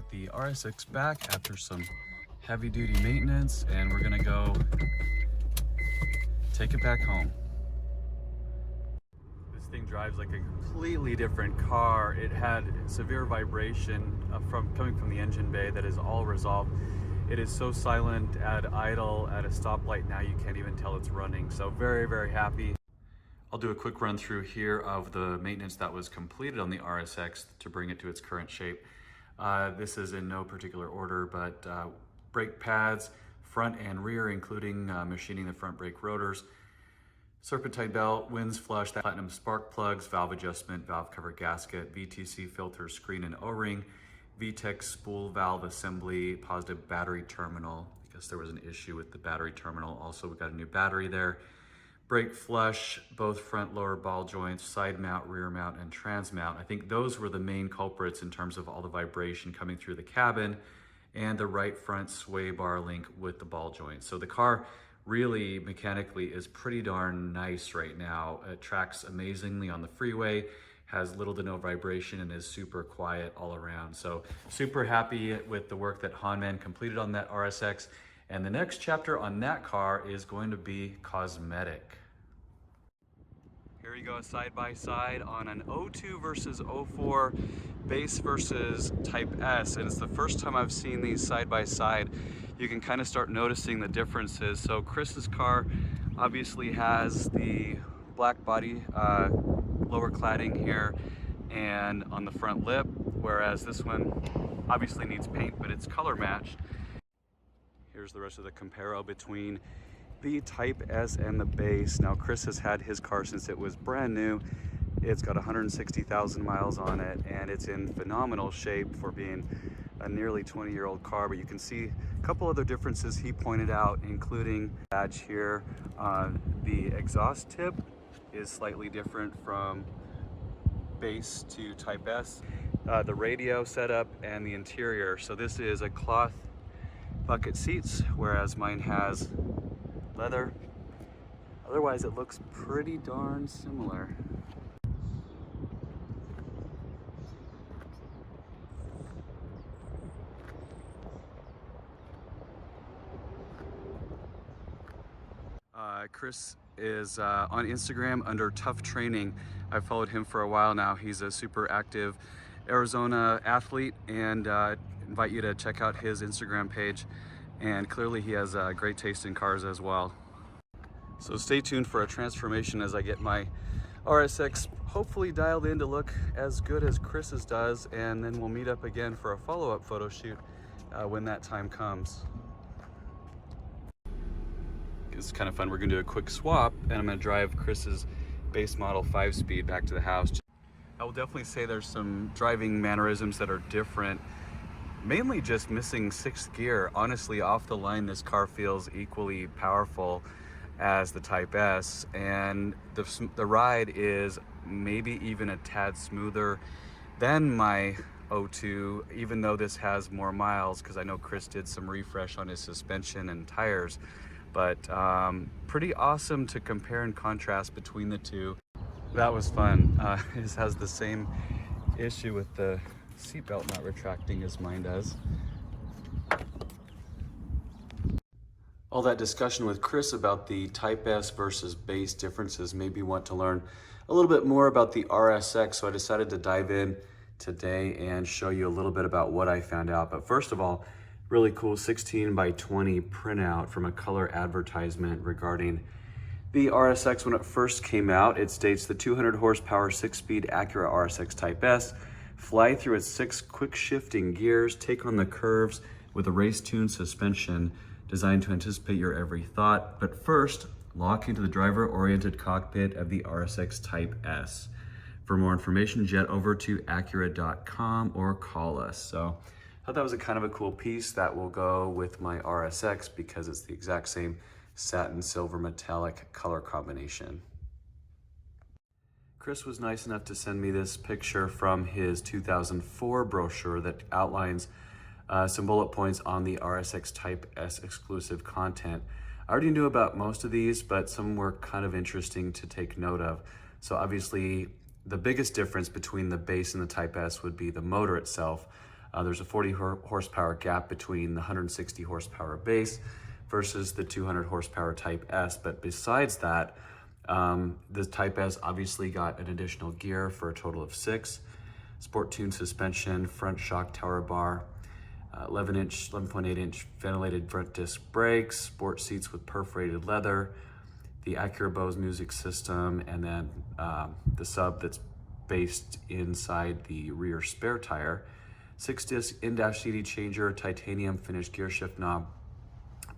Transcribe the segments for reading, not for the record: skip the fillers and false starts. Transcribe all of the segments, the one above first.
got the RSX back after some heavy duty maintenance, and we're gonna go take it back home. This thing drives like a completely different car. It had severe vibration coming from the engine bay that is all resolved. It is so silent at idle, at a stoplight now you can't even tell it's running. So very, very happy. I'll do a quick run through here of the maintenance that was completed on the RSX to bring it to its current shape. This is in no particular order, but brake pads, front and rear, including machining the front brake rotors, serpentine belt, winds flush, platinum spark plugs, valve adjustment, valve cover gasket, VTC filter, screen and O-ring, VTEC spool valve assembly, positive battery terminal. I guess there was an issue with the battery terminal. Also, we got a new battery there. Brake flush, both front lower ball joints, side mount, rear mount, and trans mount. I think those were the main culprits in terms of all the vibration coming through the cabin, and the right front sway bar link with the ball joint. So the car really mechanically is pretty darn nice right now. It tracks amazingly on the freeway, has little to no vibration, and is super quiet all around. So super happy with the work that Hanman completed on that RSX. And the next chapter on that car is going to be cosmetic. Here you go, side by side on an 02 versus 04, base versus Type S. And it's the first time I've seen these side by side. You can kind of start noticing the differences. So Chris's car obviously has the black body, lower cladding here and on the front lip, whereas this one obviously needs paint, but it's color matched. Here's the rest of the comparo between the Type S and the base. Now Chris has had his car since it was brand new. It's got 160,000 miles on it, and it's in phenomenal shape for being a nearly 20-year-old car. But you can see a couple other differences he pointed out, including badge here. The exhaust tip is slightly different from base to Type S. The radio setup and the interior. So this is a cloth bucket seats, whereas mine has leather. Otherwise, it looks pretty darn similar. Chris is on Instagram under Tough Training. I've followed him for a while now. He's a super active Arizona athlete, and invite you to check out his Instagram page. And clearly he has a great taste in cars as well. So stay tuned for a transformation as I get my RSX hopefully dialed in to look as good as Chris's does, and then we'll meet up again for a follow-up photo shoot when that time comes. It's kind of fun. We're gonna do a quick swap, and I'm gonna drive Chris's base model 5-speed back to the house. I will definitely say there's some driving mannerisms that are different. Mainly just missing 6th gear. Honestly, off the line, this car feels equally powerful as the Type S, and the ride is maybe even a tad smoother than my 02, even though this has more miles, because I know Chris did some refresh on his suspension and tires. But pretty awesome to compare and contrast between the two. That was fun. This has the same issue with the seatbelt not retracting as mine does. All that discussion with Chris about the Type S versus base differences made me want to learn a little bit more about the RSX, so I decided to dive in today and show you a little bit about what I found out. But first of all, really cool 16 by 20 printout from a color advertisement regarding the RSX. When it first came out, it states the 200 horsepower 6-speed Acura RSX Type S, fly through its 6 quick shifting gears, take on the curves with a race-tuned suspension designed to anticipate your every thought. But first, lock into the driver-oriented cockpit of the RSX Type S. For more information, jet over to Acura.com or call us. So I thought that was a kind of a cool piece that will go with my RSX because it's the exact same satin silver metallic color combination. Chris was nice enough to send me this picture from his 2004 brochure that outlines some bullet points on the RSX Type S exclusive content. I already knew about most of these, but some were kind of interesting to take note of. So obviously, the biggest difference between the base and the Type S would be the motor itself. There's a 40 horsepower gap between the 160 horsepower base versus the 200 horsepower Type S. But besides that, the Type S obviously got an additional gear for a total of 6. Sport tuned suspension, front shock tower bar, 11.8 inch ventilated front disc brakes, sport seats with perforated leather, the Acura Bose music system, and then the sub that's based inside the rear spare tire. 6-disc in-dash CD changer, titanium finished gear shift knob,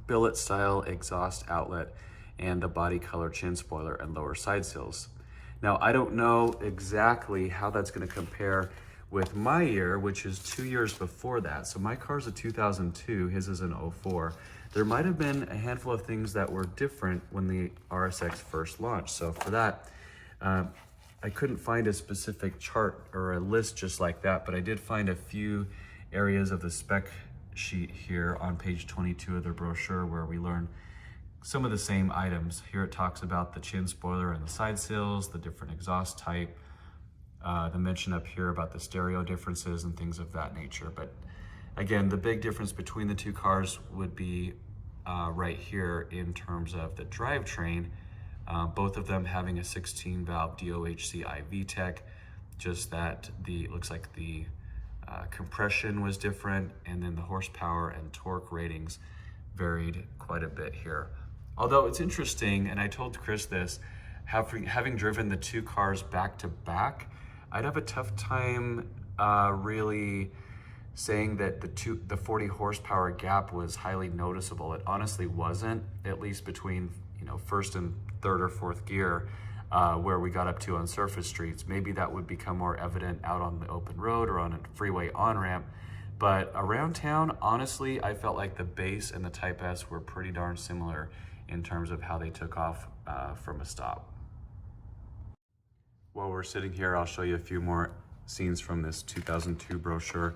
billet style exhaust outlet, and the body color chin spoiler and lower side sills. Now, I don't know exactly how that's going to compare with my year, which is 2 years before that. So my car's a 2002, his is an 04. There might have been a handful of things that were different when the RSX first launched. So for that, I couldn't find a specific chart or a list just like that, but I did find a few areas of the spec sheet here on page 22 of the brochure where we learn some of the same items. Here it talks about the chin spoiler and the side sills, the different exhaust type, the mention up here about the stereo differences and things of that nature. But again, the big difference between the two cars would be right here in terms of the drivetrain. Both of them having a 16 valve DOHC VTEC, just that it looks like the compression was different, and then the horsepower and torque ratings varied quite a bit here. Although it's interesting, and I told Chris this, having driven the two cars back to back, I'd have a tough time really saying that the 40 horsepower gap was highly noticeable. It honestly wasn't, at least between first and third or fourth gear, where we got up to on surface streets. Maybe that would become more evident out on the open road or on a freeway on-ramp. But around town, honestly, I felt like the base and the Type S were pretty darn similar in terms of how they took off from a stop. While we're sitting here, I'll show you a few more scenes from this 2002 brochure.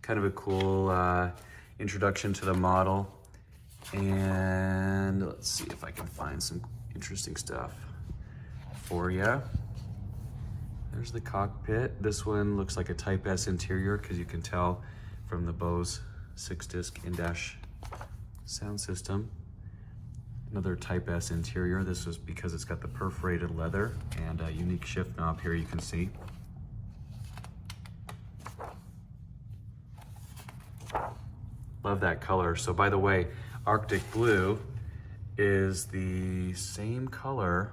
Kind of a cool introduction to the model. And let's see if I can find some interesting stuff for you. There's the cockpit. This one looks like a Type S interior because you can tell from the Bose 6-disc in-dash sound system. Another Type S interior. This was because it's got the perforated leather and a unique shift knob here you can see. Love that color. So by the way, Arctic Blue is the same color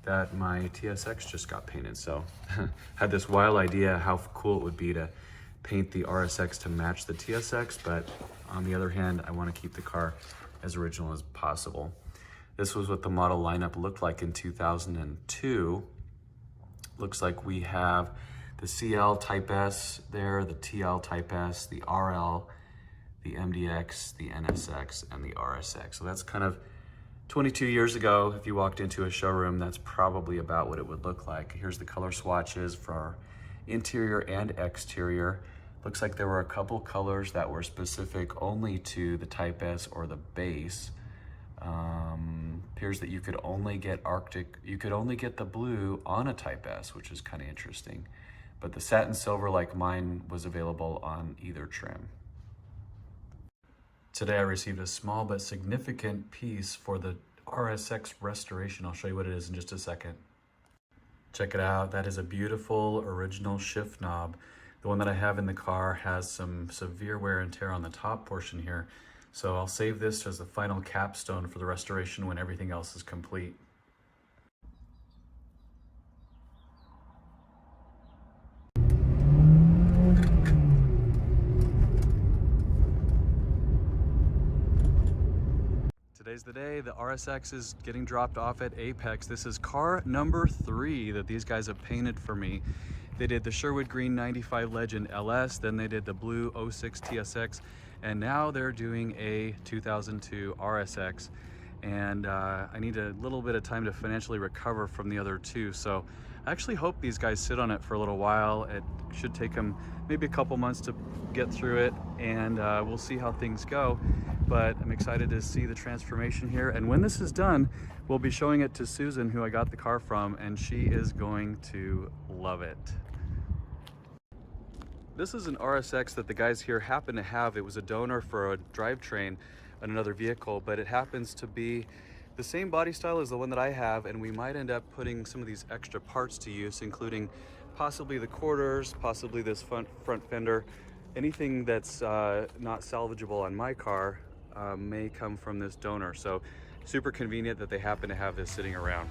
that my TSX just got painted. So had this wild idea how cool it would be to paint the RSX to match the TSX, but on the other hand, I want to keep the car as original as possible. This was what the model lineup looked like in 2002. Looks like we have the CL Type S there, the TL Type S, the RL, the MDX, the NSX, and the RSX. So that's kind of 22 years ago. If you walked into a showroom, that's probably about what it would look like. Here's the color swatches for our interior and exterior. Looks like there were a couple colors that were specific only to the Type S or the base. Appears that you could only get the blue on a Type S, which is kind of interesting. But the satin silver, like mine, was available on either trim. Today I received a small but significant piece for the RSX restoration. I'll show you what it is in just a second. Check it out. That is a beautiful original shift knob. The one that I have in the car has some severe wear and tear on the top portion here. So I'll save this as the final capstone for the restoration when everything else is complete. Today's the day. The RSX is getting dropped off at Apex. This is car number 3 that these guys have painted for me. They did the Sherwood Green 95 Legend LS, then they did the blue 06 TSX, and now they're doing a 2002 RSX. And I need a little bit of time to financially recover from the other two. So I actually hope these guys sit on it for a little while. It should take them maybe a couple months to get through it, and we'll see how things go. But I'm excited to see the transformation here. And when this is done, we'll be showing it to Susan, who I got the car from, and she is going to love it. This is an RSX that the guys here happen to have. It was a donor for a drivetrain on another vehicle, but it happens to be the same body style as the one that I have, and we might end up putting some of these extra parts to use, including possibly the quarters, possibly this front fender. Anything that's not salvageable on my car may come from this donor. So super convenient that they happen to have this sitting around.